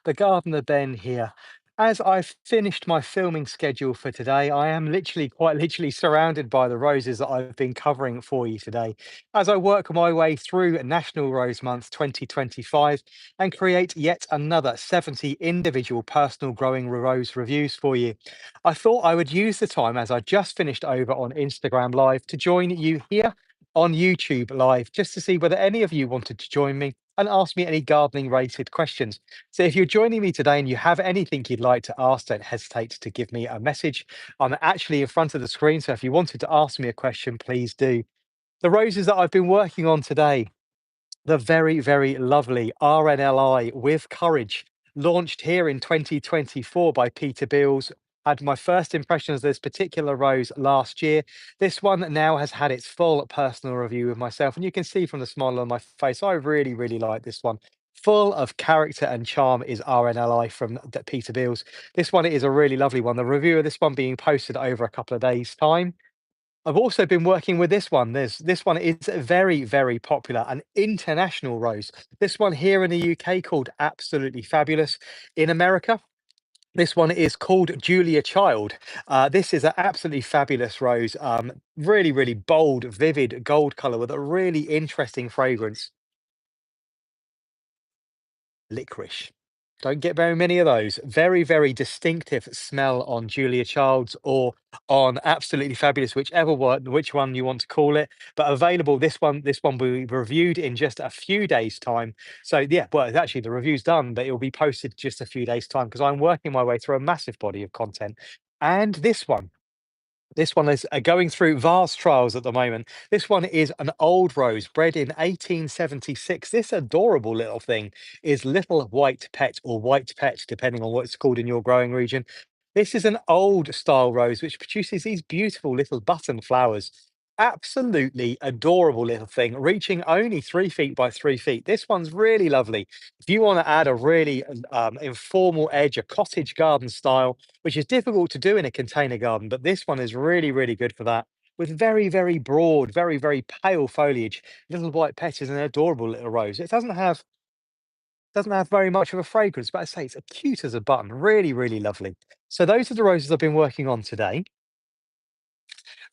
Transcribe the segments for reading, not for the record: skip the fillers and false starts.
the Gardener Ben here. As I've finished my filming schedule for today, I am literally, quite literally, surrounded by the roses that I've been covering for you today as I work my way through National Rose Month 2025 and create yet another 70 individual personal growing rose reviews for you. I thought I would use the time as I just finished over on Instagram Live to join you here on YouTube Live just to see whether any of you wanted to join me and ask me any gardening related questions. So if you're joining me today and you have anything you'd like to ask, don't hesitate to give me a message. I'm actually in front of the screen, so if you wanted to ask me a question, please do. The roses that I've been working on today, the very, very lovely RNLI with Courage, launched here in 2024 by Peter Beals. Had my first impressions of this particular rose last year. This one now has had its full personal review with myself, and you can see from the smile on my face, I really, really like this one. Full of character and charm is RNLI from Peter Beals. This one is a really lovely one. The review of this one being posted over a couple of days' time. I've also been working with this one. This one is very, very popular, an international rose. This one here in the UK called Absolutely Fabulous. In America, this one is called Julia Child. This is an absolutely fabulous rose. Really, really bold, vivid gold color with a really interesting fragrance. Licorice. Don't get very many of those. Very, very distinctive smell on Julia Child's or on Absolutely Fabulous, whichever one, which one you want to call it. But available, this one will be reviewed in just a few days' time. So yeah, well, actually the review's done, but it will be posted just a few days' time because I'm working my way through a massive body of content. And this one is going through vast trials at the moment. This one is an old rose bred in 1876. This adorable little thing is Little White Pet or White Pet, depending on what it's called in your growing region. This is an old style rose which produces these beautiful little button flowers. Absolutely adorable little thing, reaching only 3 feet by 3 feet. This one's really lovely. If you want to add a really informal edge, a cottage garden style, which is difficult to do in a container garden, but this one is really, really good for that. With very, very broad, very, very pale foliage. Little White Pet is an adorable little rose. It doesn't have very much of a fragrance, but I say it's cute as a button. Really, really lovely. So those are the roses I've been working on today.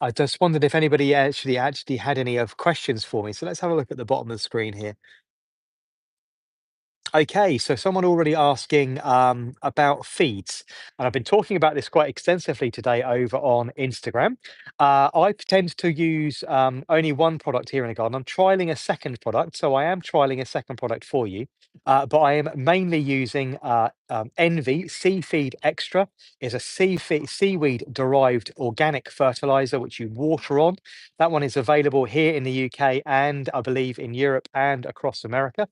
I just wondered if anybody actually had any of questions for me. So let's have a look at the bottom of the screen here. Okay, so someone already asking about feeds, and I've been talking about this quite extensively today over on Instagram. I tend to use only one product here in the garden. I'm trialing a second product, so I am trialing a second product for you, but I am mainly using Envy Seafeed Extra. Is a seaweed derived organic fertilizer which you water on. That one is available here in the UK and I believe in Europe and across America.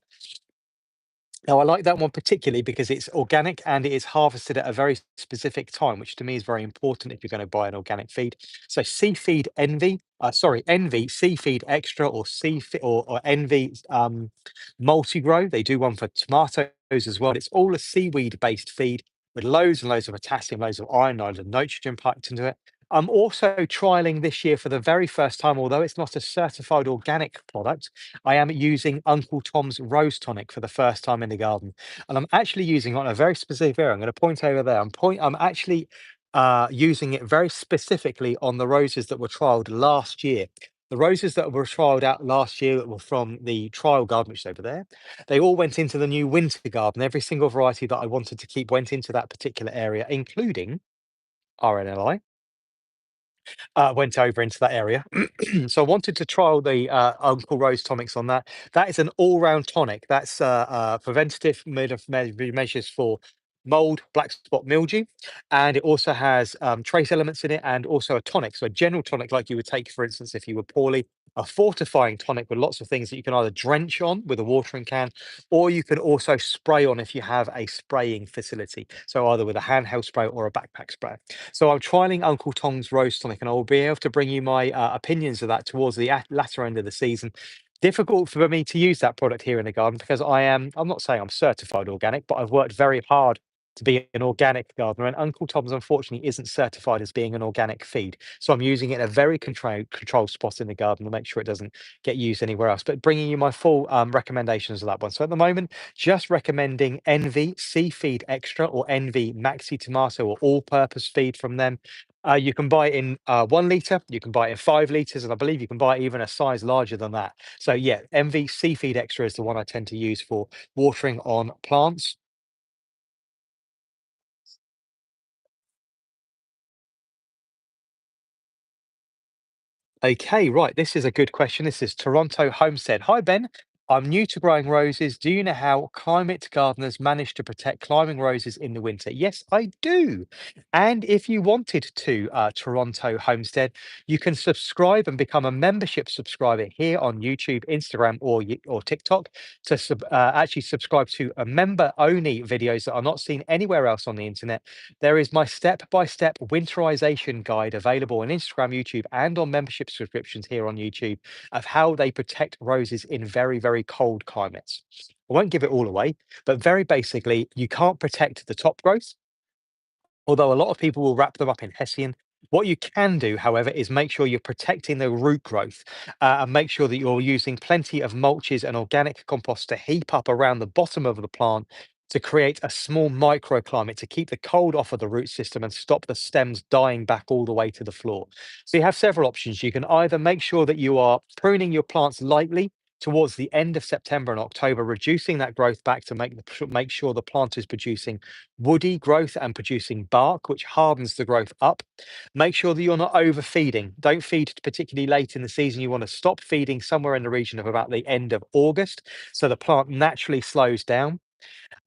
Now, I like that one particularly because it's organic and it is harvested at a very specific time, which to me is very important if you're going to buy an organic feed. So, Envy Seafeed Extra or or Envy Multi-Grow. They do one for tomatoes as well. It's all a seaweed-based feed with loads and loads of potassium, loads of iron, loads of nitrogen packed into it. I'm also trialing this year for the very first time, although it's not a certified organic product. I am using Uncle Tom's Rose Tonic for the first time in the garden, and I'm actually using it on a very specific area. I'm going to point over there. I'm actually using it very specifically on the roses that were trialed last year. The roses that were trialed out last year that were from the trial garden, which is over there, they all went into the new winter garden. Every single variety that I wanted to keep went into that particular area, including RNLI went over into that area. So I wanted to trial the Uncle Rose tonics on that. That is an all-round tonic. That's preventative measures for mold, black spot mildew, and it also has trace elements in it and also a tonic. So a general tonic like you would take, for instance, if you were poorly, a fortifying tonic with lots of things that you can either drench on with a watering can, or you can also spray on if you have a spraying facility. So either with a handheld spray or a backpack spray. So I'm trialing Uncle Tom's Rose Tonic, and I will be able to bring you my opinions of that towards the latter end of the season. Difficult for me to use that product here in the garden because I'm not saying I'm certified organic, but I've worked very hard to be an organic gardener. And Uncle Tom's unfortunately isn't certified as being an organic feed. So I'm using it in a very controlled spot in the garden to make sure it doesn't get used anywhere else. But bringing you my full recommendations of that one. So at the moment, just recommending NV Sea Feed Extra or NV Maxi Tomato or all purpose feed from them. You can buy it in 1 litre, you can buy it in 5 litres, and I believe you can buy it even a size larger than that. So yeah, MV Seafeed Extra is the one I tend to use for watering on plants. Okay, right. This is a good question. This is Toronto Homestead. Hi, Ben. I'm new to growing roses. Do you know how climate gardeners manage to protect climbing roses in the winter? Yes, I do. And if you wanted to, Toronto Homestead, you can subscribe and become a membership subscriber here on YouTube, Instagram, or TikTok to actually subscribe to a member-only videos that are not seen anywhere else on the internet. There is my step-by-step winterization guide available on Instagram, YouTube, and on membership subscriptions here on YouTube of how they protect roses in very, very cold climates. I won't give it all away, but very basically, you can't protect the top growth, although a lot of people will wrap them up in Hessian. What you can do, however, is make sure you're protecting the root growth and make sure that you're using plenty of mulches and organic compost to heap up around the bottom of the plant to create a small microclimate to keep the cold off of the root system and stop the stems dying back all the way to the floor. So you have several options. You can either make sure that you are pruning your plants lightly towards the end of September and October, reducing that growth back to make sure the plant is producing woody growth and producing bark, which hardens the growth up. Make sure that you're not overfeeding. Don't feed particularly late in the season. You want to stop feeding somewhere in the region of about the end of August so the plant naturally slows down.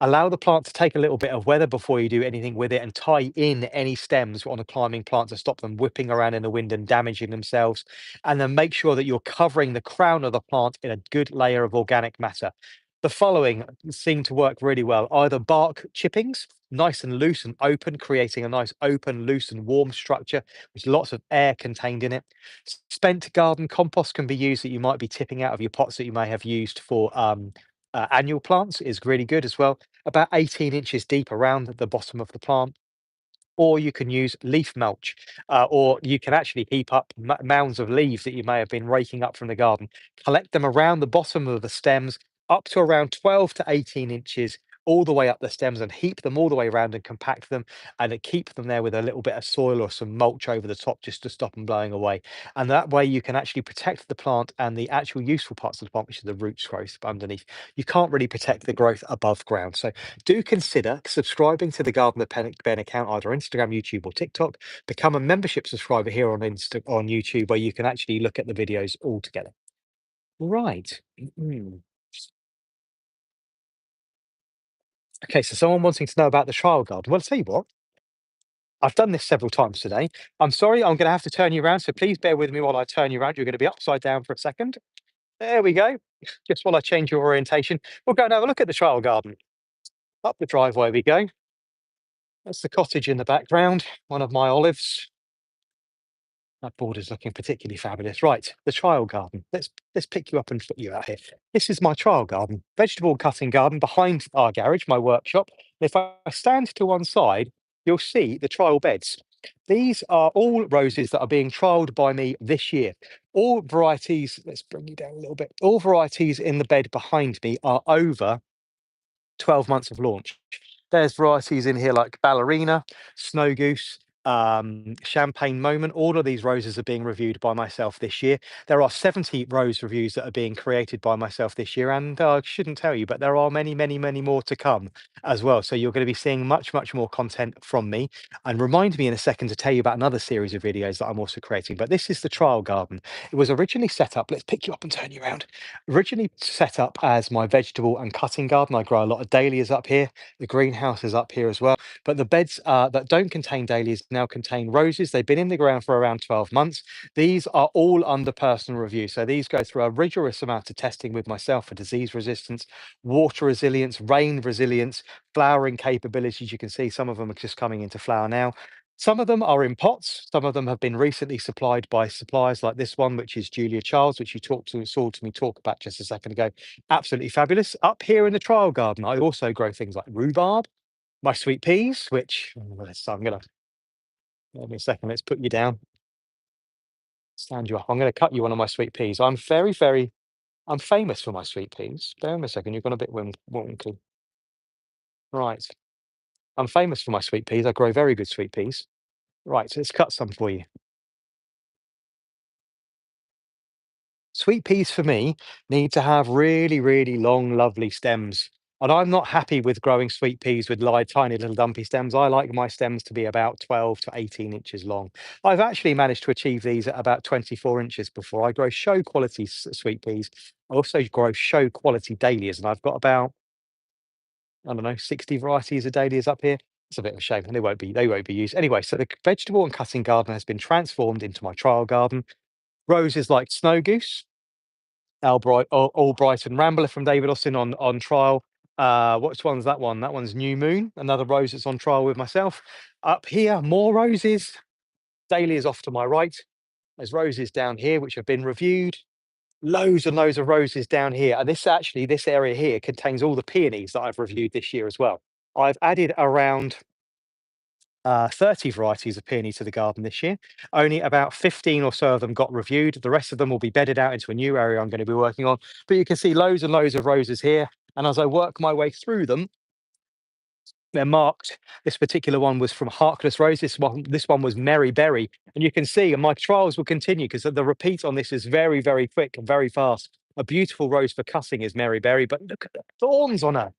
Allow the plant to take a little bit of weather before you do anything with it and tie in any stems on a climbing plant to stop them whipping around in the wind and damaging themselves. And then make sure that you're covering the crown of the plant in a good layer of organic matter. The following seem to work really well, either bark chippings, nice and loose and open, creating a nice open, loose and warm structure with lots of air contained in it. Spent garden compost can be used that you might be tipping out of your pots that you may have used for annual plants is really good as well, about 18 inches deep around the bottom of the plant. Or you can use leaf mulch, or you can actually heap up mounds of leaves that you may have been raking up from the garden, collect them around the bottom of the stems up to around 12 to 18 inches, all the way up the stems, and heap them all the way around and compact them and keep them there with a little bit of soil or some mulch over the top just to stop them blowing away. And that way you can actually protect the plant and the actual useful parts of the plant, which is the roots growth underneath. You can't really protect the growth above ground. So do consider subscribing to the Gardener Ben account, either Instagram, YouTube, or TikTok. Become a membership subscriber here on YouTube, where you can actually look at the videos all together. Right. Okay, so someone wanting to know about the trial garden. Well, I'll tell you what, I've done this several times today. I'm sorry, I'm going to have to turn you around, so please bear with me while I turn you around. You're going to be upside down for a second. There we go. Just while I change your orientation, we'll go and have a look at the trial garden. Up the driveway we go. That's the cottage in the background, one of my olives. That border's looking particularly fabulous. Right, the trial garden. Let's pick you up and put you out here. This is my trial garden, vegetable cutting garden behind our garage, my workshop. And if I stand to one side, you'll see the trial beds. These are all roses that are being trialed by me this year. All varieties, let's bring you down a little bit. All varieties in the bed behind me are over 12 months of launch. There's varieties in here like Ballerina, Snow Goose, Champagne Moment. All of these roses are being reviewed by myself this year. There are 70 rose reviews that are being created by myself this year, and I shouldn't tell you, but there are many, many, many more to come as well. So you're going to be seeing much, much more content from me. And remind me in a second to tell you about another series of videos that I'm also creating. But this is the trial garden. It was originally set up. Let's pick you up and turn you around. Originally set up as my vegetable and cutting garden. I grow a lot of dahlias up here. The greenhouse is up here as well. But the beds that don't contain dahlias now contain roses. They've been in the ground for around 12 months. These are all under personal review. So these go through a rigorous amount of testing with myself for disease resistance, water resilience, rain resilience, flowering capabilities. You can see some of them are just coming into flower now. Some of them are in pots. Some of them have been recently supplied by suppliers like this one, which is Julia Charles, which you saw to me talk about just a second ago. Absolutely fabulous. Up here in the trial garden, I also grow things like rhubarb. My sweet peas, which I'm gonna give me a second. Let's put you down, stand you up. I'm gonna cut you one of my sweet peas. I'm famous for my sweet peas. Bear with me a second. You've gone a bit wonky. Right. I'm famous for my sweet peas. I grow very good sweet peas. Right. So let's cut some for you. Sweet peas for me need to have really, really long, lovely stems. And I'm not happy with growing sweet peas with tiny little dumpy stems. I like my stems to be about 12 to 18 inches long. I've actually managed to achieve these at about 24 inches before. I grow show quality sweet peas. I also grow show quality dahlias, and I've got about, I don't know, 60 varieties of dahlias up here. It's a bit of a shame, and they won't be used. Anyway, so the vegetable and cutting garden has been transformed into my trial garden. Roses like snow goose, Albright and Rambler from David Austin on trial. Which one's that one? That one's New Moon, another rose that's on trial with myself. Up here, more roses. Dahlias off to my right. There's roses down here which have been reviewed. Loads and loads of roses down here. And this area here contains all the peonies that I've reviewed this year as well. I've added around 30 varieties of peony to the garden this year. Only about 15 or so of them got reviewed. The rest of them will be bedded out into a new area I'm going to be working on. But you can see loads and loads of roses here. And as I work my way through them, they're marked. This particular one was from Harkless Rose. This one was Merry Berry. And you can see, and my trials will continue because the repeat on this is very, very quick and very fast. A beautiful rose for cutting is Mary Berry, but look at the thorns on her.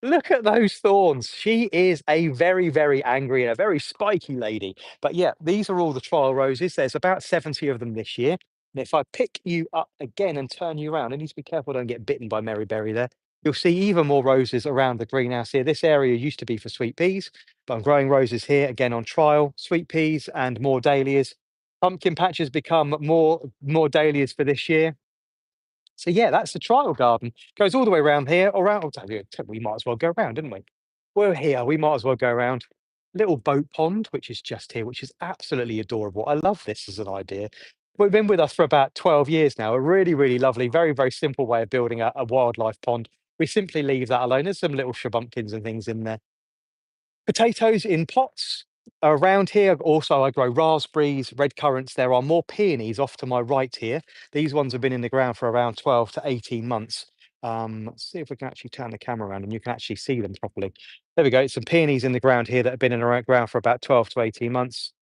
Look at those thorns. She is a very, very angry and a very spiky lady. But yeah, these are all the trial roses. There's about 70 of them this year. And if I pick you up again and turn you around, I need to be careful I don't get bitten by Mary Berry there. You'll see even more roses around the greenhouse here. This area used to be for sweet peas, but I'm growing roses here again on trial, sweet peas and more dahlias. Pumpkin patch has become more dahlias for this year. So yeah, that's the trial garden. Goes all the way around here, around. We might as well go around, didn't we? We're here. We might as well go around. Little boat pond, which is just here, which is absolutely adorable. I love this as an idea. We've been with us for about 12 years now. A really, really lovely, very, very simple way of building a wildlife pond. We simply leave that alone. There's some little shabumpkins and things in there. Potatoes in pots. Around here, also, I grow raspberries, red currants. There are more peonies off to my right here. These ones have been in the ground for around 12 to 18 months. Let's see if we can actually turn the camera around and you can actually see them properly. There we go. Some peonies in the ground here that have been in the ground for about 12 to 18 months.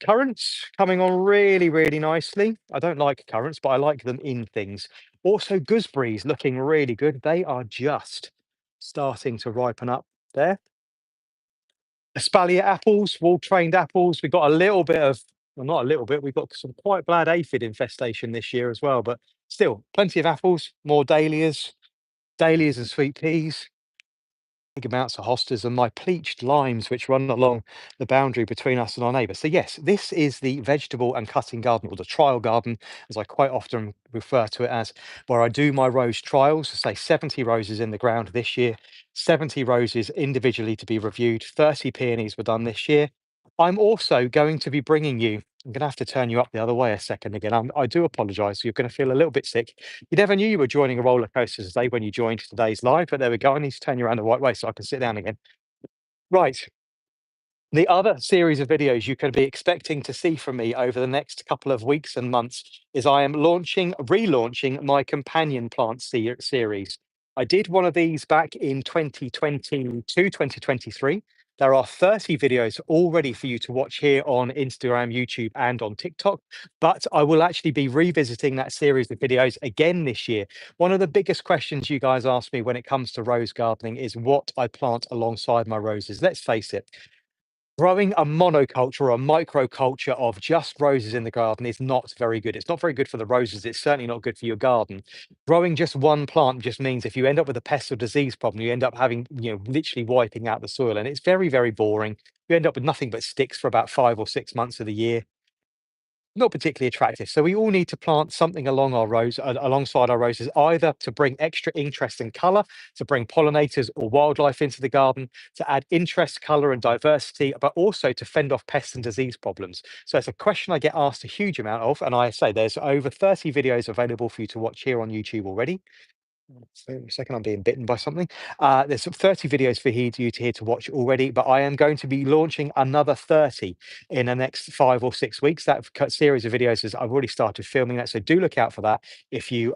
Currants coming on really, really nicely. I don't like currants, but I like them in things. Also, gooseberries looking really good. They are just starting to ripen up there. Espalier apples, wall-trained apples. We've got a little bit of, well, not a little bit, we've got some quite bad aphid infestation this year as well, but still plenty of apples, more dahlias and sweet peas, big amounts of hostas and my pleached limes, which run along the boundary between us and our neighbour. So yes, this is the vegetable and cutting garden, or the trial garden, as I quite often refer to it as, where I do my rose trials. Say 70 roses in the ground this year, 70 roses individually to be reviewed, 30 peonies were done this year. I'm also going to be bringing you, I'm going to have to turn you up the other way a second again. I do apologise. You're going to feel a little bit sick. You never knew you were joining a roller coaster today when you joined today's live, but there we go. I need to turn you around the right way so I can sit down again. Right. The other series of videos you can be expecting to see from me over the next couple of weeks and months is I am relaunching my companion plant series. I did one of these back in 2022, 2023. There are 30 videos all ready for you to watch here on Instagram, YouTube, and on TikTok. But I will actually be revisiting that series of videos again this year. One of the biggest questions you guys ask me when it comes to rose gardening is what I plant alongside my roses. Let's face it, growing a monoculture or a microculture of just roses in the garden is not very good. It's not very good for the roses. It's certainly not good for your garden. Growing just one plant just means if you end up with a pest or disease problem, you end up having, literally wiping out the soil. And it's very, very boring. You end up with nothing but sticks for about 5 or 6 months of the year, not particularly attractive. So we all need to plant something alongside our roses, either to bring extra interest and colour, to bring pollinators or wildlife into the garden, to add interest, colour and diversity, but also to fend off pests and disease problems. So it's a question I get asked a huge amount of, and I say there's over 30 videos available for you to watch here on YouTube already. Wait a second, I'm being bitten by something. There's some 30 videos for you to here to watch already, but I am going to be launching another 30 in the next 5 or 6 weeks. That series of videos is I've already started filming that, so do look out for that if you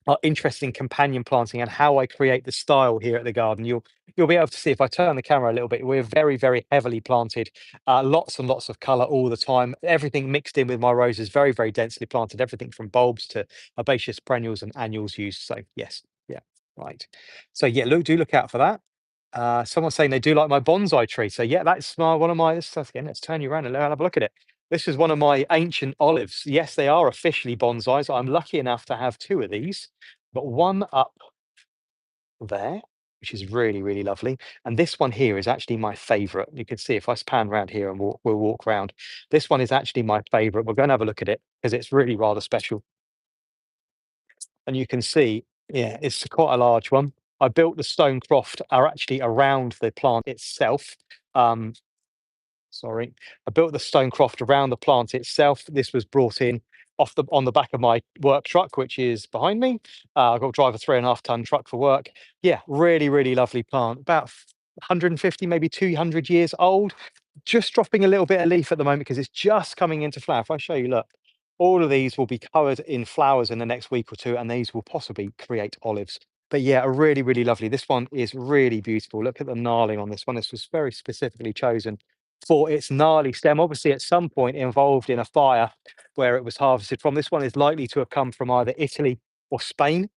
are interested in companion planting and how I create the style here at the garden. You'll be able to see if I turn the camera a little bit. We're very very heavily planted, lots and lots of colour all the time. Everything mixed in with my roses, very very densely planted. Everything from bulbs to herbaceous perennials and annuals used. So yes, yeah, right. So yeah, do look out for that. Someone's saying they do like my bonsai tree. So yeah, that's one of my. Again, let's turn you around and have a look at it. This is one of my ancient olives. Yes, they are officially bonsais. I'm lucky enough to have two of these. Got one up there, which is really, really lovely. And this one here is actually my favorite. You can see if I pan around here and we'll walk around. This one is actually my favorite. We're going to have a look at it because it's really rather special. And you can see, yeah, it's quite a large one. I built the stone croft are actually around the plant itself. Um, Sorry. I built the stone croft around the plant itself. This was brought in on the back of my work truck, which is behind me. I've got to drive a 3.5 ton truck for work. Yeah, really, really lovely plant. About 150, maybe 200 years old. Just dropping a little bit of leaf at the moment because it's just coming into flower. If I show you, look, all of these will be covered in flowers in the next week or two, and these will possibly create olives. But yeah, a really, really lovely. This one is really beautiful. Look at the gnarling on this one. This was very specifically chosen for its gnarly stem, obviously at some point involved in a fire where it was harvested from. This one is likely to have come from either Italy or Spain,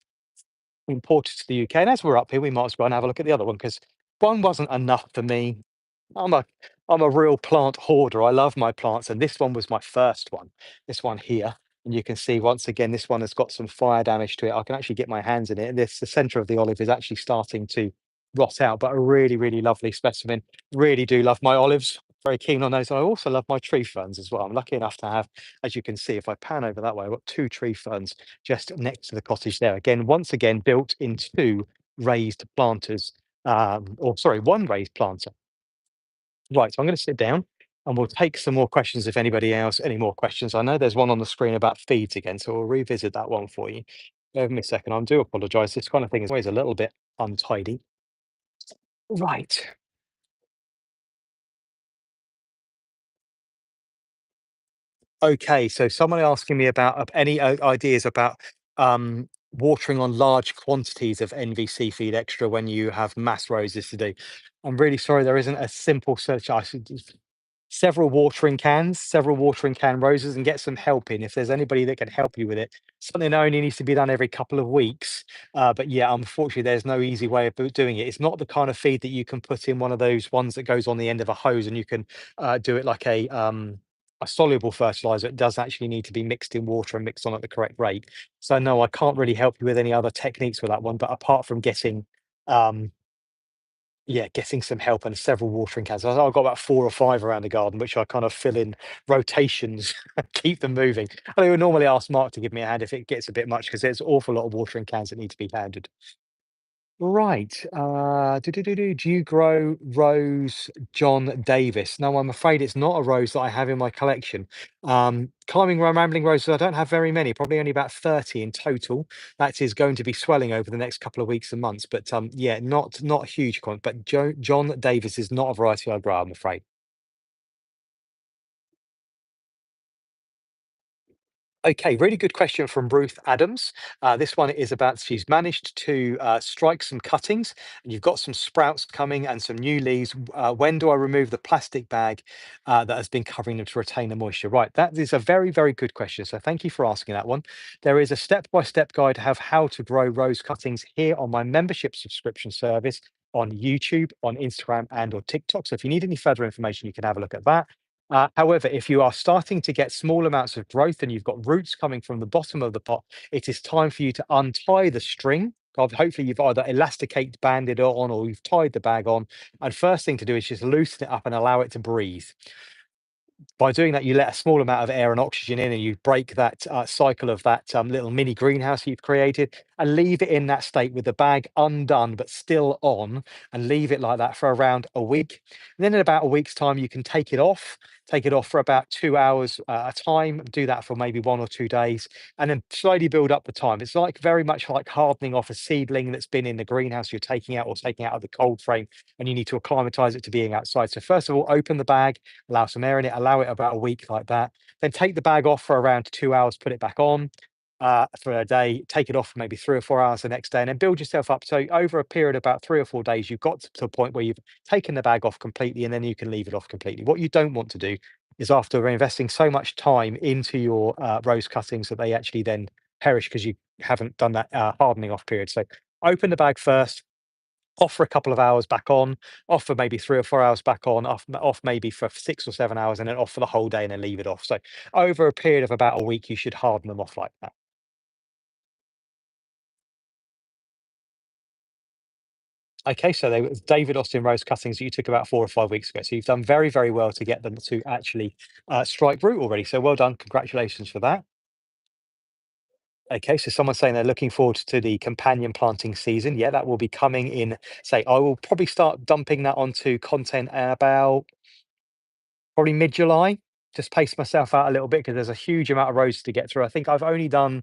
imported to the UK. And as we're up here, we might as well have a look at the other one because one wasn't enough for me. I'm a I'm a real plant hoarder. I love my plants, and this one was my first one. This one here, and you can see once again, this one has got some fire damage to it. I can actually get my hands in it. And the center of the olive is actually starting to rot out, but a really, really lovely specimen. Really do love my olives. Very keen on those. I also love my tree ferns as well. I'm lucky enough to have, as you can see, if I pan over that way, I've got two tree ferns just next to the cottage there. Again, once again, built into raised planters, or sorry, one raised planter. Right, so I'm going to sit down and we'll take some more questions if anybody else, any more questions. I know there's one on the screen about feeds again, so we'll revisit that one for you. Give me a second. I do apologize. This kind of thing is always a little bit untidy. Right. Okay, so someone asking me about any ideas about watering on large quantities of NVC feed extra when you have mass roses to do. I'm really sorry there isn't a simple search. I should several watering can roses, and get some help in if there's anybody that can help you with it. Something that only needs to be done every couple of weeks. But yeah, unfortunately, there's no easy way of doing it. It's not the kind of feed that you can put in one of those ones that goes on the end of a hose and you can do it like a soluble fertilizer. It does actually need to be mixed in water and mixed on at the correct rate. So no, I can't really help you with any other techniques with that one. But apart from um, getting some help and several watering cans. I've got about 4 or 5 around the garden, which I kind of fill in rotations, keep them moving. I would normally ask Mark to give me a hand if it gets a bit much because there's an awful lot of watering cans that need to be handed. Right. Do you grow Rose John Davis? No, I'm afraid it's not a rose that I have in my collection. Climbing rambling roses, I don't have very many, probably only about 30 in total. That is going to be swelling over the next couple of weeks and months. But yeah, not a huge quantity. But John Davis is not a variety I grow, I'm afraid. Okay, really good question from Ruth Adams. This one is about she's managed to strike some cuttings and you've got some sprouts coming and some new leaves. When do I remove the plastic bag that has been covering them to retain the moisture? Right, that is a very, very good question. So thank you for asking that one. There is a step-by-step guide of how to grow rose cuttings here on my membership subscription service on YouTube, on Instagram, and on TikTok. So if you need any further information, you can have a look at that. However, if you are starting to get small amounts of growth and you've got roots coming from the bottom of the pot, it is time for you to untie the string. Hopefully, you've either elasticate banded it on or you've tied the bag on. And first thing to do is just loosen it up and allow it to breathe. By doing that, you let a small amount of air and oxygen in, and you break that cycle of that little mini greenhouse you've created, and leave it in that state with the bag undone but still on, and leave it like that for around a week. And then in about a week's time, you can take it off. take it off for about 2 hours at a time, do that for maybe 1 or 2 days, and then slowly build up the time. It's like very much like hardening off a seedling that's been in the greenhouse you're taking out or taking out of the cold frame, and you need to acclimatize it to being outside. So, first of all, open the bag, allow some air in it, allow it about a week like that. Then take the bag off for around 2 hours, put it back on for a day, take it off for maybe 3 or 4 hours the next day, and then build yourself up. So over a period of about 3 or 4 days, you've got to a point where you've taken the bag off completely, and then you can leave it off completely. What you don't want to do is, after investing so much time into your rose cuttings, that they actually then perish because you haven't done that hardening off period. So open the bag first, off for a couple of hours, back on, off for maybe 3 or 4 hours, back on, off maybe for 6 or 7 hours, and then off for the whole day, and then leave it off. So over a period of about a week, you should harden them off like that. Okay, so they were David Austin rose cuttings that you took about 4 or 5 weeks ago. So you've done very, very well to get them to actually strike root already. So well done. Congratulations for that. Okay, so someone's saying they're looking forward to the companion planting season. Yeah, that will be coming in. Say, I will probably start dumping that onto content about probably mid-July. Just pace myself out a little bit because there's a huge amount of rows to get through. I think I've only done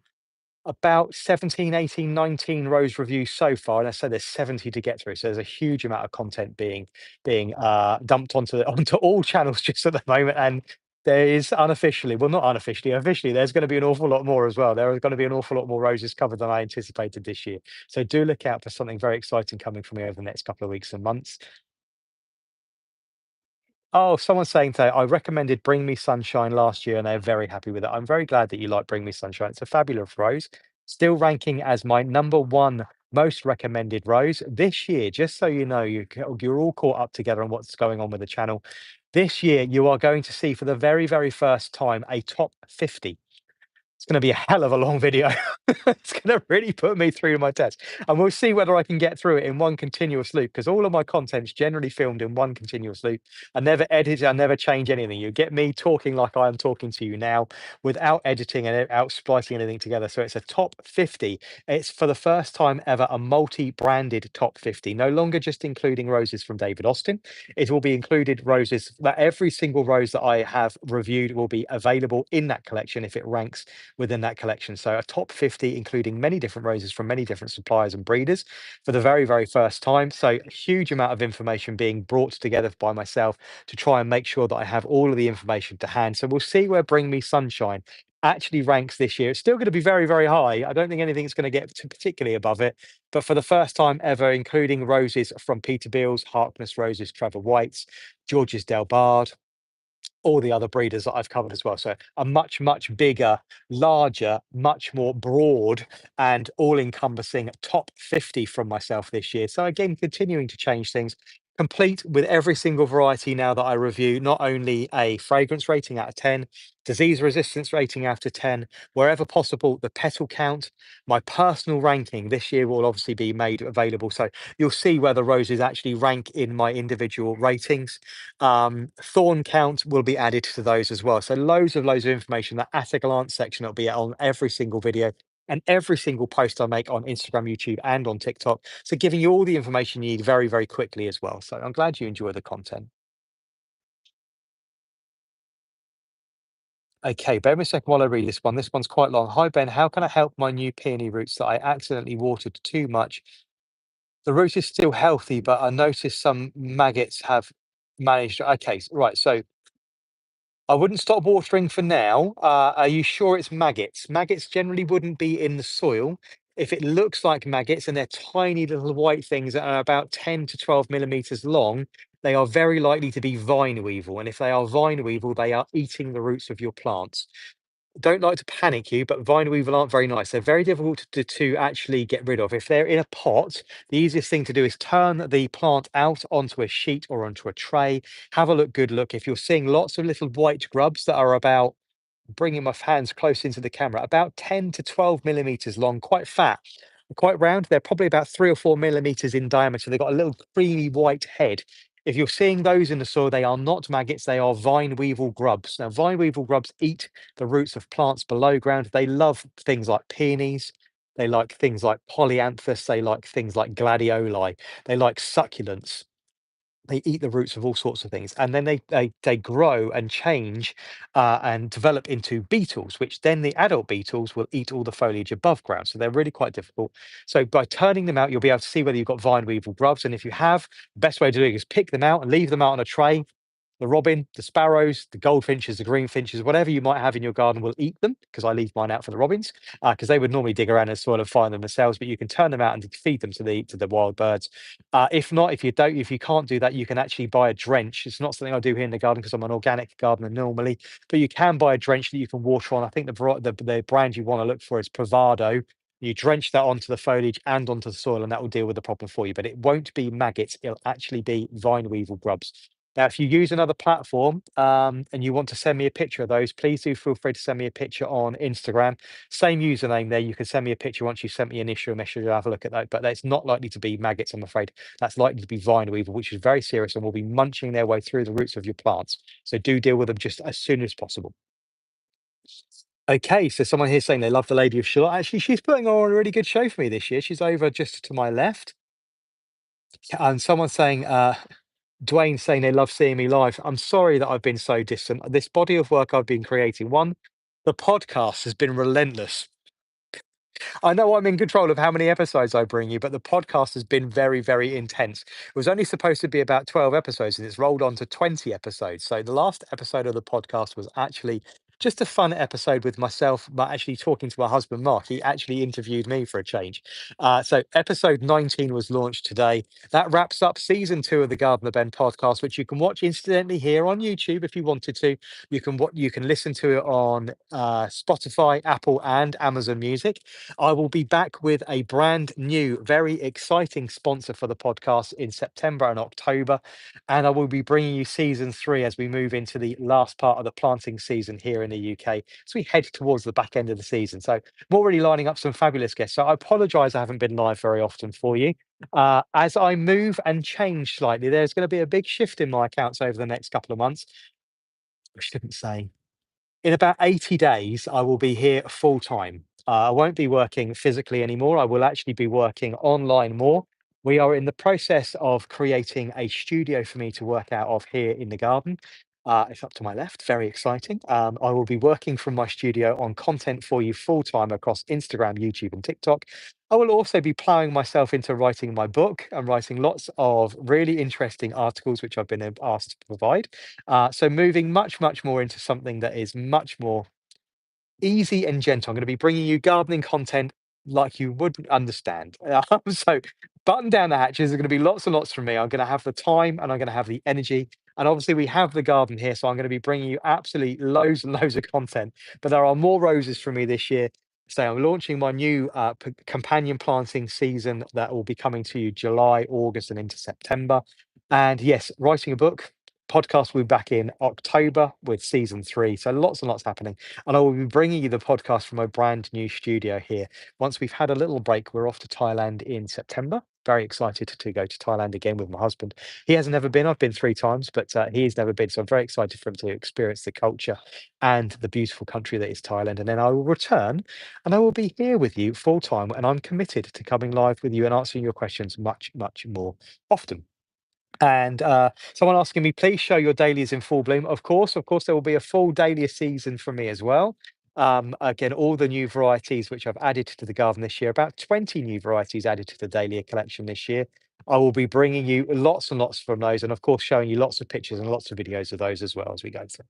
about 17, 18, 19 rows reviews so far, and I say there's 70 to get through. So there's a huge amount of content being dumped onto onto all channels just at the moment. And there is unofficially, well, not unofficially, officially, there's going to be an awful lot more as well. There are going to be an awful lot more roses covered than I anticipated this year. So do look out for something very exciting coming from me over the next couple of weeks and months. Oh, someone's saying today, I recommended Bring Me Sunshine last year and they're very happy with it. I'm very glad that you like Bring Me Sunshine. It's a fabulous rose, still ranking as my number one most recommended rose this year. Just so you know, you're all caught up together on what's going on with the channel. This year, you are going to see for the very, very first time a top 50. It's going to be a hell of a long video. It's going to really put me through my test. And we'll see whether I can get through it in one continuous loop because all of my content's generally filmed in one continuous loop. I never edit, I never change anything. You get me talking like I am talking to you now without editing and out splicing anything together. So it's a top 50. It's for the first time ever a multi-branded top 50, no longer just including roses from David Austin. It will be included roses that every single rose that I have reviewed will be available in that collection if it ranks within that collection. So a top 50, including many different roses from many different suppliers and breeders for the very, very first time. So a huge amount of information being brought together by myself to try and make sure that I have all of the information to hand. So we'll see where Bring Me Sunshine actually ranks this year. It's still going to be very, very high. I don't think anything's going to get particularly above it. But for the first time ever, including roses from Peter Beals, Harkness Roses, Trevor White's, George's Del Bard, all the other breeders that I've covered as well. So a much, much bigger, larger, much more broad and all-encompassing top 50 from myself this year. So again, continuing to change things, complete with every single variety now that I review, not only a fragrance rating out of 10, disease resistance rating out of 10, wherever possible, the petal count, my personal ranking this year will obviously be made available. So you'll see where the roses actually rank in my individual ratings. Thorn count will be added to those as well. So loads of information. That at a glance section will be on every single video and every single post I make on Instagram, YouTube, and on TikTok. So giving you all the information you need very, very quickly as well. So I'm glad you enjoy the content. Okay, bear with me a second while I read this one. This one's quite long. Hi Ben, how can I help my new peony roots that I accidentally watered too much? The root is still healthy, but I noticed some maggots have managed. Okay, right. So I wouldn't stop watering for now. Are you sure it's maggots? Maggots generally wouldn't be in the soil. If it looks like maggots and they're tiny little white things that are about 10 to 12 millimeters long, they are very likely to be vine weevil. And if they are vine weevil, they are eating the roots of your plants. Don't like to panic you, but vine weevil aren't very nice. They're very difficult to actually get rid of. If they're in a pot, the easiest thing to do is turn the plant out onto a sheet or onto a tray. Have a good look. If you're seeing lots of little white grubs that are about, bringing my hands close into the camera, about 10 to 12 millimeters long, quite fat, quite round. They're probably about 3 or 4 millimeters in diameter. They've got a little creamy white head. If you're seeing those in the soil, they are not maggots, they are vine weevil grubs. Now, vine weevil grubs eat the roots of plants below ground. They love things like peonies. They like things like polyanthus. They like things like gladioli. They like succulents. they eat the roots of all sorts of things, and then they grow and change and develop into beetles, which then the adult beetles will eat all the foliage above ground. So they're really quite difficult. So by turning them out, you'll be able to see whether you've got vine weevil grubs, and if you have, the best way to do it is pick them out and leave them out on a tray. The robin, the sparrows, the goldfinches, the greenfinches, whatever you might have in your garden will eat them, because I leave mine out for the robins, because they would normally dig around in the soil and find them themselves. But you can turn them out and feed them to the wild birds. If not, if you can't do that, you can actually buy a drench. It's not something I do here in the garden because I'm an organic gardener normally, but you can buy a drench that you can water on. I think the brand you want to look for is Provado. You drench that onto the foliage and onto the soil, and that will deal with the problem for you. But it won't be maggots; it'll actually be vine weevil grubs. Now, if you use another platform and you want to send me a picture of those, please do feel free to send me a picture on Instagram. Same username there. You can send me a picture once you sent me an issue, a message. I'll have a look at that. But that's not likely to be maggots, I'm afraid. That's likely to be vine weevil, which is very serious and will be munching their way through the roots of your plants. So do deal with them just as soon as possible. Okay, so someone here saying they love the Lady of Shalott. Actually, she's putting on a really good show for me this year. She's over just to my left. And someone saying, Dwayne saying they love seeing me live. I'm sorry that I've been so distant. This body of work I've been creating, one, the podcast has been relentless. I know I'm in control of how many episodes I bring you, but the podcast has been very, very intense. It was only supposed to be about 12 episodes and it's rolled on to 20 episodes. So the last episode of the podcast was actually just a fun episode with myself, but actually talking to my husband, Mark. He actually interviewed me for a change. So episode 19 was launched today. That wraps up season two of the Gardener Ben podcast, which you can watch incidentally here on YouTube if you wanted to. You can listen to it on Spotify, Apple, and Amazon Music. I will be back with a brand new, very exciting sponsor for the podcast in September and October. And I will be bringing you season three as we move into the last part of the planting season here in the UK as we head towards the back end of the season. So I'm already lining up some fabulous guests. So I apologize I haven't been live very often for you. As I move and change slightly, there's going to be a big shift in my accounts over the next couple of months. I shouldn't say in about 80 days, I will be here full time. I won't be working physically anymore. I will actually be working online more. We are in the process of creating a studio for me to work out of here in the garden. It's up to my left, very exciting. I will be working from my studio on content for you full time across Instagram, YouTube, and TikTok. I will also be plowing myself into writing my book and writing lots of really interesting articles, which I've been asked to provide. So moving much, much more into something that is much more easy and gentle. I'm going to be bringing you gardening content like you would understand. So button down the hatches. There's going to be lots and lots from me. I'm going to have the time and I'm going to have the energy. And obviously, we have the garden here, so I'm going to be bringing you absolutely loads and loads of content. But there are more roses from me this year. So I'm launching my new companion planting season that will be coming to you July, August, and into September. And yes, writing a book. Podcast will be back in October with season three. So lots and lots happening. And I will be bringing you the podcast from my brand new studio here. Once we've had a little break, we're off to Thailand in September. Very excited to go to Thailand again with my husband. He hasn't ever been. I've been three times, but he's never been. So I'm very excited for him to experience the culture and the beautiful country that is Thailand. And then I will return and I will be here with you full time. And I'm committed to coming live with you and answering your questions much, much more often. And someone asking me, please show your dahlias in full bloom. Of course, there will be a full dahlia season for me as well. Again, all the new varieties which I've added to the garden this year, about 20 new varieties added to the dahlia collection this year. I will be bringing you lots and lots from those, and of course, showing you lots of pictures and lots of videos of those as well as we go through.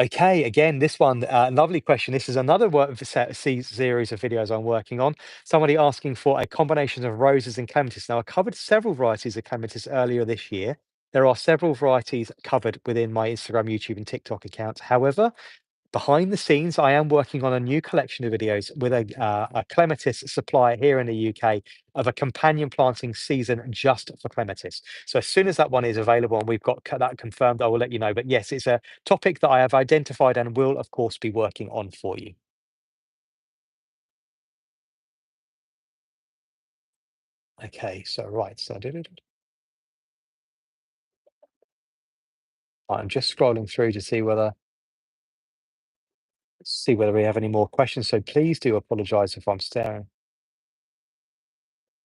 Okay, again, this one, lovely question. This is another series of videos I'm working on. Somebody asking for a combination of roses and clematis. Now, I covered several varieties of clematis earlier this year. There are several varieties covered within my Instagram, YouTube, and TikTok accounts. However, behind the scenes, I am working on a new collection of videos with a clematis supplier here in the UK of a companion planting season just for clematis. So as soon as that one is available and we've got that confirmed, I will let you know. But yes, it's a topic that I have identified and will, of course, be working on for you. Okay, so right, so I'm just scrolling through to see whether we have any more questions. So please do apologise if I'm staring.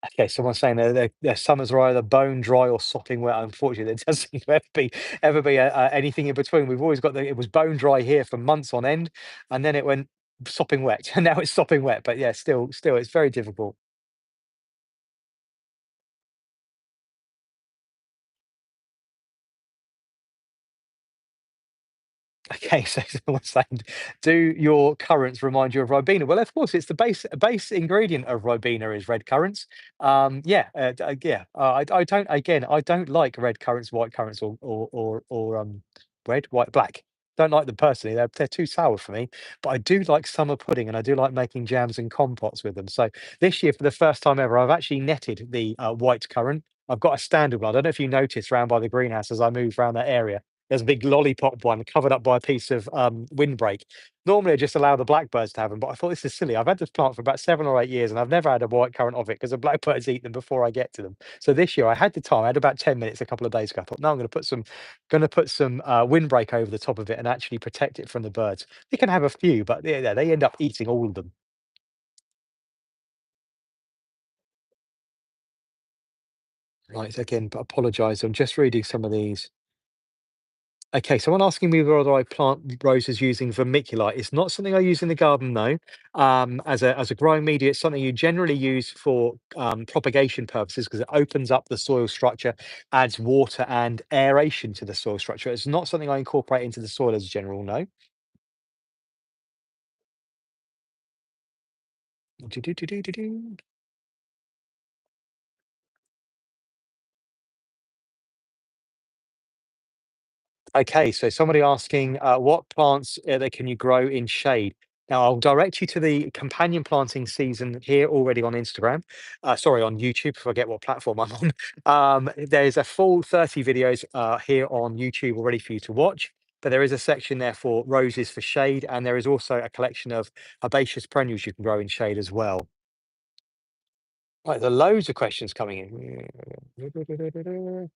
Okay, someone's saying their summers are either bone dry or sopping wet. Unfortunately, there doesn't seem to ever be anything in between. We've always got it was bone dry here for months on end, and then it went sopping wet, and now it's sopping wet. But yeah, still, it's very difficult. Okay, so someone's saying, do your currants remind you of Ribena? Well, of course, it's the base ingredient of Ribena is red currants. Yeah. I don't again. I don't like red currants, white currants, or red, white, black. Don't like them personally. They're too sour for me. But I do like summer pudding, and I do like making jams and compots with them. So this year, for the first time ever, I've actually netted the white currant. I've got a standard one. I don't know if you noticed round by the greenhouse as I move around that area. There's a big lollipop one covered up by a piece of windbreak. Normally, I just allow the blackbirds to have them, but I thought this is silly. I've had this plant for about 7 or 8 years, and I've never had a white currant of it because the blackbirds eat them before I get to them. So this year, I had the time. I had about 10 minutes a couple of days ago. I thought, no, I'm going to put some windbreak over the top of it and actually protect it from the birds. They can have a few, but yeah, they end up eating all of them. Right. Again, but apologise. I'm just reading some of these. Okay, someone asking me whether I plant roses using vermiculite. It's not something I use in the garden, no. As a growing media, it's something you generally use for propagation purposes because it opens up the soil structure, adds water and aeration to the soil structure. It's not something I incorporate into the soil as a general, no. Do-do-do-do-do-do. Okay, so somebody asking, what plants that can you grow in shade? Now, I'll direct you to the companion planting season here already on Instagram. Sorry, on YouTube. I forget what platform I'm on. There's a full 30 videos here on YouTube already for you to watch. But there is a section there for roses for shade, and there is also a collection of herbaceous perennials you can grow in shade as well. Right, there are loads of questions coming in.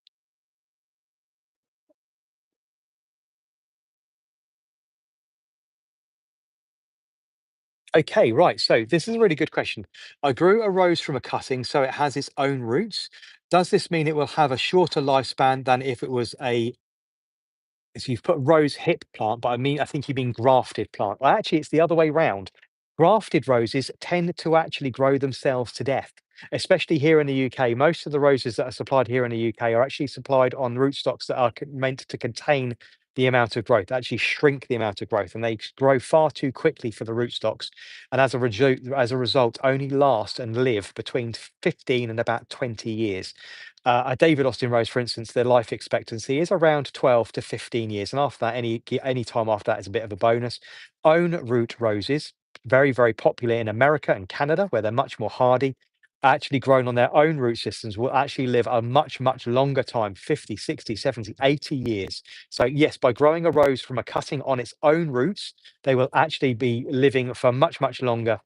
Okay, right. So this is a really good question. I grew a rose from a cutting, so it has its own roots. Does this mean it will have a shorter lifespan than if it was a so you've put rose hip plant, but I think you mean grafted plant. Well, actually, it's the other way round. Grafted roses tend to actually grow themselves to death, especially here in the UK. Most of the roses that are supplied here in the UK are actually supplied on rootstocks that are meant to contain the amount of growth, actually shrink the amount of growth, and they grow far too quickly for the rootstocks, and as a result, only last and live between 15 and about 20 years. A David Austin rose, for instance, their life expectancy is around 12 to 15 years, and after that, any time after that is a bit of a bonus. Own root roses, very popular in America and Canada, where they're much more hardy. Actually grown on their own root systems will actually live a much longer time, 50, 60, 70, 80 years. So yes, by growing a rose from a cutting on its own roots, they will actually be living for much longer.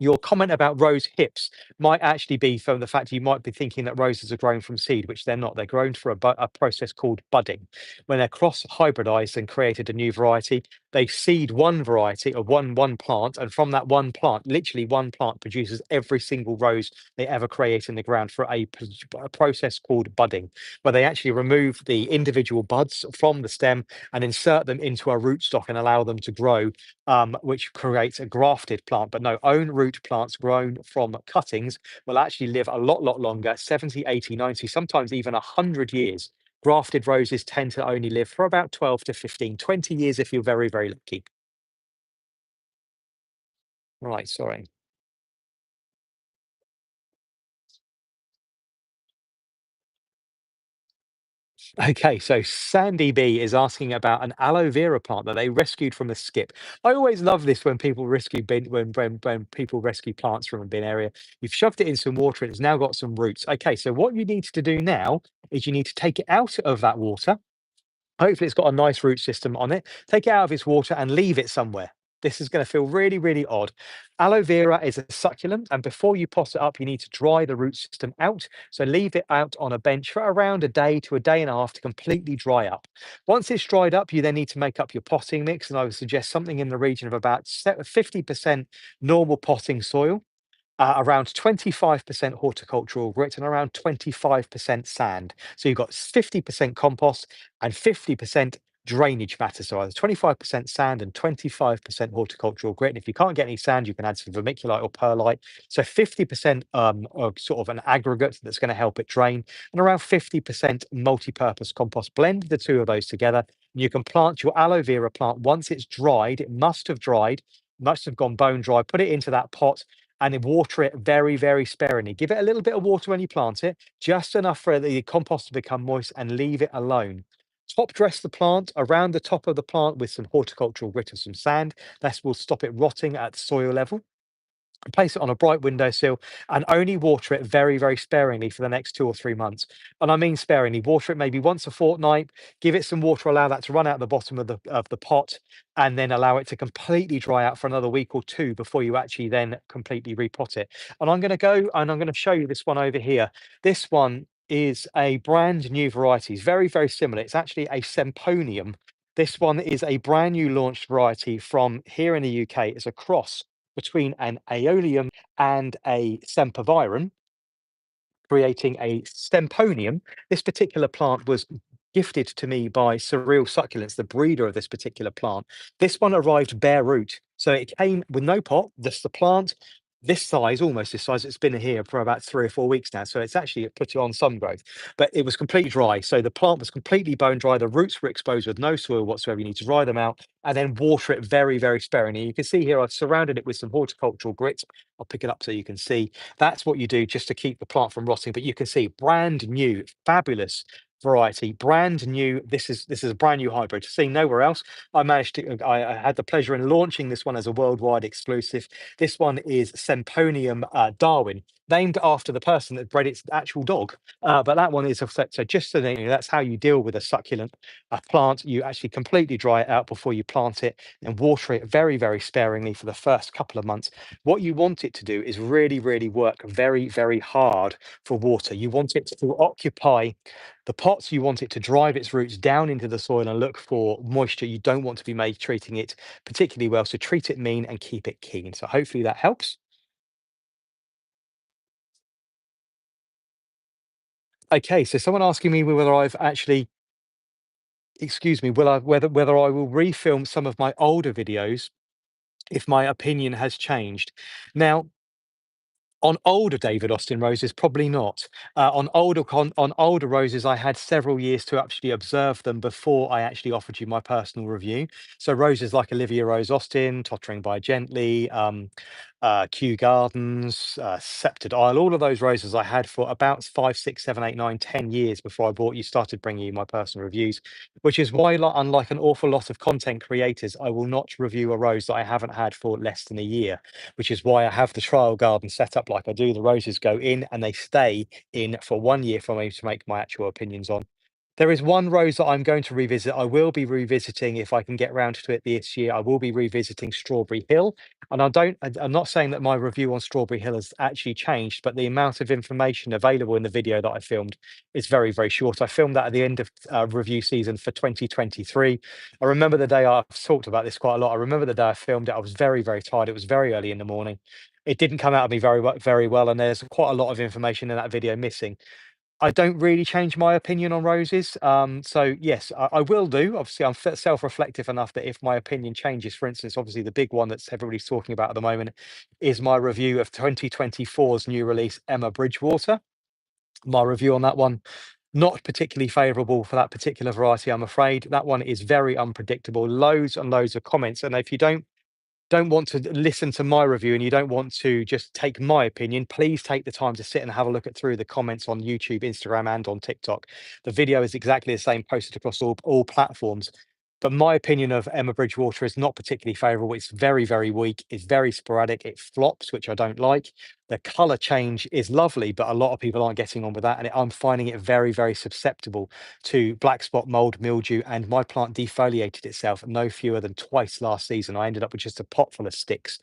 Your comment about rose hips might actually be from the fact you might be thinking that roses are grown from seed, which they're not. They're grown through a process called budding. When they're cross hybridized and created a new variety, they seed one variety or one plant, and from that one plant, literally one plant produces every single rose they ever create in the ground for a process called budding, where they actually remove the individual buds from the stem and insert them into a rootstock and allow them to grow, which creates a grafted plant. But no, own root plants grown from cuttings will actually live a lot longer, 70, 80, 90, sometimes even 100 years. Grafted roses tend to only live for about 12 to 15, 20 years if you're very lucky. Right, sorry. Okay, so Sandy B is asking about an aloe vera plant that they rescued from a skip. I always love this when people rescue bin when people rescue plants from a bin area. You've shoved it in some water and it's now got some roots. Okay, so what you need to do now is you need to take it out of that water. Hopefully, it's got a nice root system on it. Take it out of its water and leave it somewhere. This is going to feel really odd. Aloe vera is a succulent, and before you pot it up, you need to dry the root system out. So leave it out on a bench for around a day to a day and a half to completely dry up. Once it's dried up, you then need to make up your potting mix, and I would suggest something in the region of about 50% normal potting soil, around 25% horticultural grit and around 25% sand. So you've got 50% compost and 50% drainage matter. So either 25% sand and 25% horticultural grit. And if you can't get any sand, you can add some vermiculite or perlite. So 50% of sort of an aggregate that's going to help it drain, and around 50% multi-purpose compost. Blend the two of those together. And you can plant your aloe vera plant once it's dried. It must have dried, must have gone bone dry. Put it into that pot and then water it very, very sparingly. Give it a little bit of water when you plant it, just enough for the compost to become moist, and leave it alone. Top dress the plant around the top of the plant with some horticultural grit and some sand. That will stop it rotting at the soil level. Place it on a bright windowsill and only water it very, very sparingly for the next 2 or 3 months. And I mean sparingly. Water it maybe once a fortnight, give it some water, allow that to run out the bottom of the pot, and then allow it to completely dry out for another week or two before you actually then completely repot it. And I'm going to go and I'm going to show you this one over here. This one is a brand new variety. It's very, very similar. It's actually a Semponium. This one is a brand new launched variety from here in the UK. It's a cross between an Aeolium and a Sempervirens, creating a Stemponium. This particular plant was gifted to me by Surreal Succulents, the breeder of this particular plant. This one arrived bare root. So it came with no pot, just the plant, this size, almost this size. It's been here for about 3 or 4 weeks now. So it's actually put on some growth, but it was completely dry. So the plant was completely bone dry. The roots were exposed with no soil whatsoever. You need to dry them out and then water it very, very sparingly. You can see here, I've surrounded it with some horticultural grit. I'll pick it up so you can see. That's what you do just to keep the plant from rotting. But you can see brand new, fabulous variety, brand new. This is a brand new hybrid. Seen nowhere else. I had the pleasure in launching this one as a worldwide exclusive. This one is Semponium Darwin, named after the person that bred its actual dog. But that one is so just so that you know, that's how you deal with a succulent plant. You actually completely dry it out before you plant it and water it very, very sparingly for the first couple of months. What you want it to do is really, really work very, very hard for water. You want it to occupy the pots. You want it to drive its roots down into the soil and look for moisture. You don't want to be made treating it particularly well. So treat it mean and keep it keen. So hopefully that helps. Okay, so someone asking me whether I've actually, excuse me, will I whether I will refilm some of my older videos if my opinion has changed. Now, on older David Austin roses, probably not. On older roses, I had several years to actually observe them before I actually offered you my personal review. So roses like Olivia Rose Austin, Tottering by Gently, Kew Gardens, Sceptred Isle, all of those roses I had for about 5, 6, 7, 8, 9, 10 years before I brought you started bringing you my personal reviews. Which is why, unlike an awful lot of content creators, I will not review a rose that I haven't had for less than a year, which is why I have the trial garden set up like I do. The roses go in and they stay in for 1 year for me to make my actual opinions on. There is one rose that I'm going to revisit. I will be revisiting if I can get round to it this year. I will be revisiting Strawberry Hill. And I'm not saying that my review on Strawberry Hill has actually changed, but the amount of information available in the video that I filmed is very, very short. I filmed that at the end of review season for 2023. I remember the day I've talked about this quite a lot. I remember the day I filmed it. I was very, very tired. It was very early in the morning. It didn't come out of me very well, and there's quite a lot of information in that video missing. I don't really change my opinion on roses. So yes, I will do. Obviously, I'm self-reflective enough that if my opinion changes, for instance, obviously the big one that's everybody's talking about at the moment is my review of 2024's new release, Emma Bridgewater. My review on that one, not particularly favourable for that particular variety, I'm afraid. That one is very unpredictable. Loads and loads of comments, and if you don't want to listen to my review and you don't want to just take my opinion, please take the time to sit and have a look at through the comments on YouTube, Instagram, and on TikTok. The video is exactly the same, posted across all platforms. But my opinion of Emma Bridgewater is not particularly favourable. It's very, very weak. It's very sporadic. It flops, which I don't like. The colour change is lovely, but a lot of people aren't getting on with that. And I'm finding it very, very susceptible to black spot mold, mildew, and my plant defoliated itself no fewer than twice last season. I ended up with just a pot full of sticks.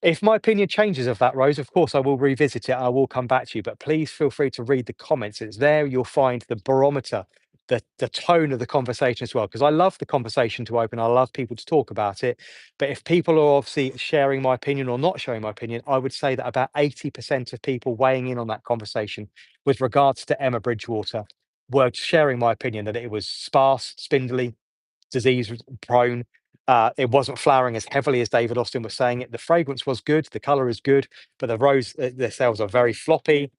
If my opinion changes of that rose, of course, I will revisit it. I will come back to you, but please feel free to read the comments. It's there. You'll find the barometer the tone of the conversation as well. Because I love the conversation to open. I love people to talk about it. But if people are obviously sharing my opinion or not sharing my opinion, I would say that about 80% of people weighing in on that conversation with regards to Emma Bridgewater were sharing my opinion that it was sparse, spindly, disease prone. It wasn't flowering as heavily as David Austin was saying it. The fragrance was good, the color is good, but the cells are very floppy.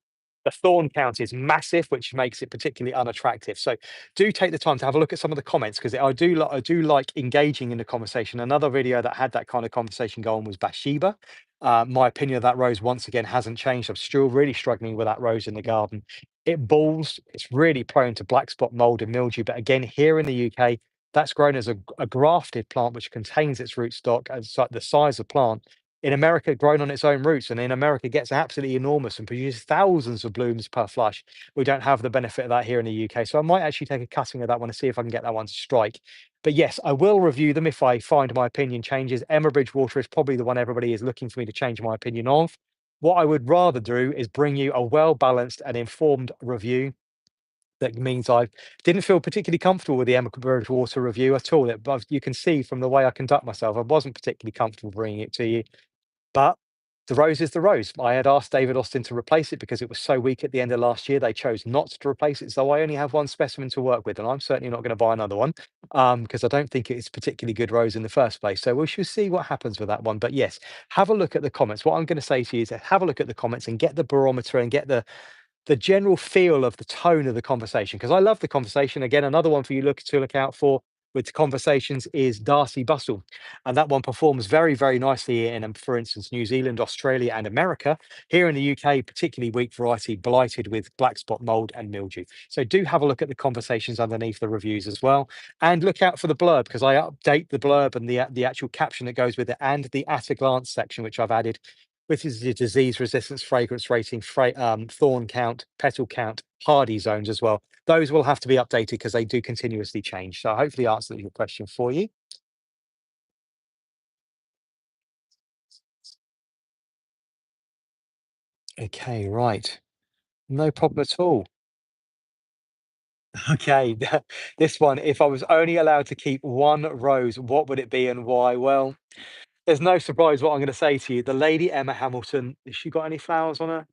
The thorn count is massive, which makes it particularly unattractive. So do take the time to have a look at some of the comments because I do like engaging in the conversation. Another video that had that kind of conversation going was Bathsheba. My opinion of that rose once again hasn't changed. I'm still really struggling with that rose in the garden. It balls. It's really prone to black spot mold and mildew. But again, here in the UK, that's grown as a grafted plant which contains its rootstock as the size of plant. In America, grown on its own roots, and in America gets absolutely enormous and produces thousands of blooms per flush. We don't have the benefit of that here in the UK. So I might actually take a cutting of that one and see if I can get that one to strike. But yes, I will review them if I find my opinion changes. Emma Bridgewater is probably the one everybody is looking for me to change my opinion of. What I would rather do is bring you a well balanced and informed review that means I didn't feel particularly comfortable with the Emma Bridgewater review at all. But you can see from the way I conduct myself, I wasn't particularly comfortable bringing it to you. But the rose is the rose. I had asked David Austin to replace it because it was so weak at the end of last year. They chose not to replace it. So I only have one specimen to work with, and I'm certainly not going to buy another one because I don't think it's particularly good rose in the first place. So we shall see what happens with that one. But yes, have a look at the comments. What I'm going to say to you is have a look at the comments and get the barometer and get the general feel of the tone of the conversation because I love the conversation. Again, another one for you look out for with the conversations is Darcy Bustle, and that one performs very very nicely in, for instance, New Zealand, Australia, and America. Here in the UK, particularly weak variety, blighted with black spot mold and mildew. So do have a look at the conversations underneath the reviews as well, and look out for the blurb because I update the blurb and the actual caption that goes with it, and the at a glance section which I've added which is the disease resistance, fragrance rating, thorn count, petal count, hardy zones as well. Those will have to be updated because they do continuously change. So I hopefully answered your question for you. Okay, right. No problem at all. Okay, this one, if I was only allowed to keep one rose, what would it be and why? Well, there's no surprise what I'm going to say to you. The Lady Emma Hamilton, has she got any flowers on her?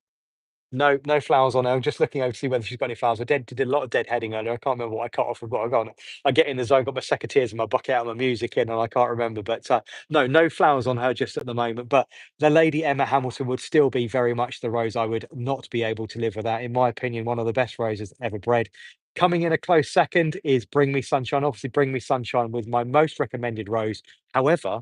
No, no flowers on her. I'm just looking over to see whether she's got any flowers. I did a lot of deadheading earlier. I can't remember what I cut off and what I got on. I get in the zone, got my secateurs and my bucket out, my music in, and I can't remember. But no, no flowers on her just at the moment. But the Lady Emma Hamilton would still be very much the rose I would not be able to live without. In my opinion, one of the best roses ever bred. Coming in a close second is Bring Me Sunshine. Obviously, Bring Me Sunshine with my most recommended rose. However,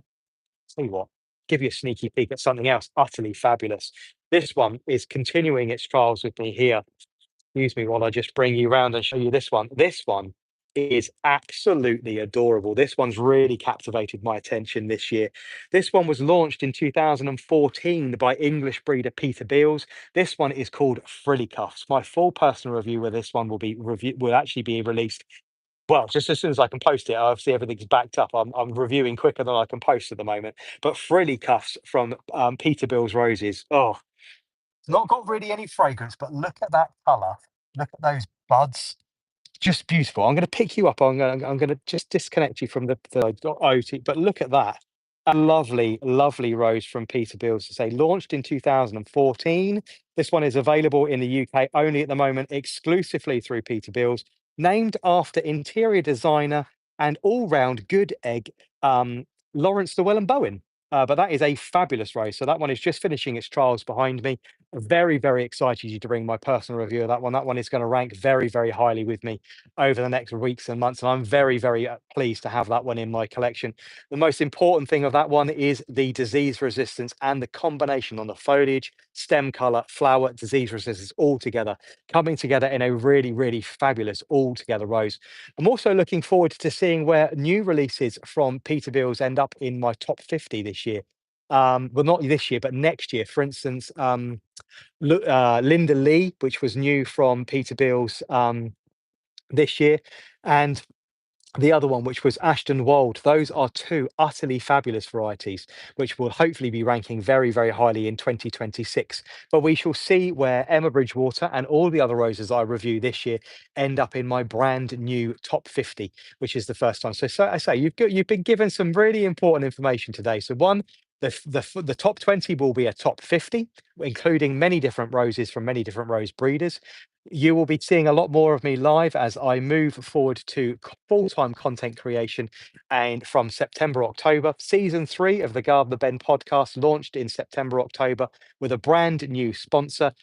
tell you what, give you a sneaky peek at something else utterly fabulous. This one is continuing its trials with me here. Excuse me while I just bring you around and show you this one. This one is absolutely adorable. This one's really captivated my attention this year. This one was launched in 2014 by English breeder Peter Beals. This one is called Frilly Cuffs. My full personal review of this one will actually be released well, just as soon as I can post it. Obviously, everything's backed up. I'm reviewing quicker than I can post at the moment. But Frilly Cuffs from Peterbilt's Roses. Oh, it's not got really any fragrance, but look at that colour. Look at those buds. Just beautiful. I'm going to pick you up. I'm going to just disconnect you from the OT. But look at that. A lovely, lovely rose from Peterbilt's to say launched in 2014. This one is available in the UK only at the moment, exclusively through Peterbilt's, named after interior designer and all-round good egg, Lawrence Llewellyn Bowen. But that is a fabulous rose. So that one is just finishing its trials behind me. Very, very excited to bring my personal review of that one. That one is going to rank very, very highly with me over the next weeks and months. And I'm very, very pleased to have that one in my collection. The most important thing of that one is the disease resistance and the combination on the foliage, stem color, flower, disease resistance all together, coming together in a really, really fabulous all together rose. I'm also looking forward to seeing where new releases from Peterbilt's end up in my top 50 this year. Well, not this year, but next year. For instance, Linda Lee, which was new from Peterbilt's this year, and the other one, which was Ashton Wold. Those are two utterly fabulous varieties, which will hopefully be ranking very, very highly in 2026. But we shall see where Emma Bridgewater and all the other roses I review this year end up in my brand new top 50, which is the first time. So I say you've been given some really important information today. So one, the top 20 will be a top 50, including many different roses from many different rose breeders. You will be seeing a lot more of me live as I move forward to full-time content creation. And from September, October, season three of the Gardener Ben podcast launched in September, October with a brand new sponsor.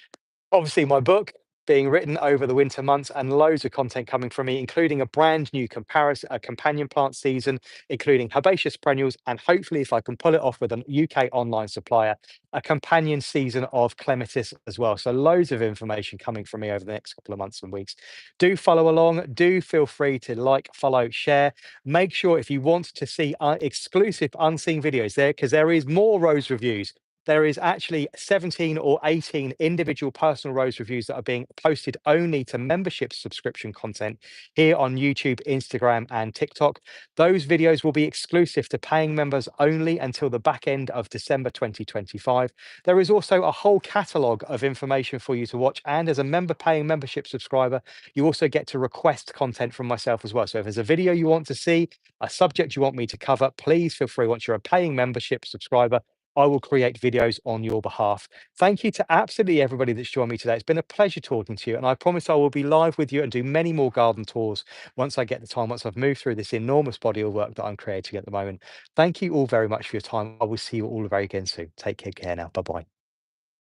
Obviously, my book being written over the winter months and loads of content coming from me, including a brand new comparison, a companion plant season, including herbaceous perennials, and hopefully, if I can pull it off with a UK online supplier, a companion season of clematis as well. So loads of information coming from me over the next couple of months and weeks. Do follow along. Do feel free to like, follow, share. Make sure if you want to see exclusive unseen videos there, because there is more rose reviews. There is actually 17 or 18 individual personal rose reviews that are being posted only to membership subscription content here on YouTube, Instagram, and TikTok. Those videos will be exclusive to paying members only until the back end of December 2025. There is also a whole catalogue of information for you to watch. And as a member paying membership subscriber, you also get to request content from myself as well. So if there's a video you want to see, a subject you want me to cover, please feel free. Once you're a paying membership subscriber, I will create videos on your behalf. Thank you to absolutely everybody that's joined me today. It's been a pleasure talking to you, and I promise I will be live with you and do many more garden tours once I get the time, once I've moved through this enormous body of work that I'm creating at the moment. Thank you all very much for your time. I will see you all very again soon. Take care now. Bye bye.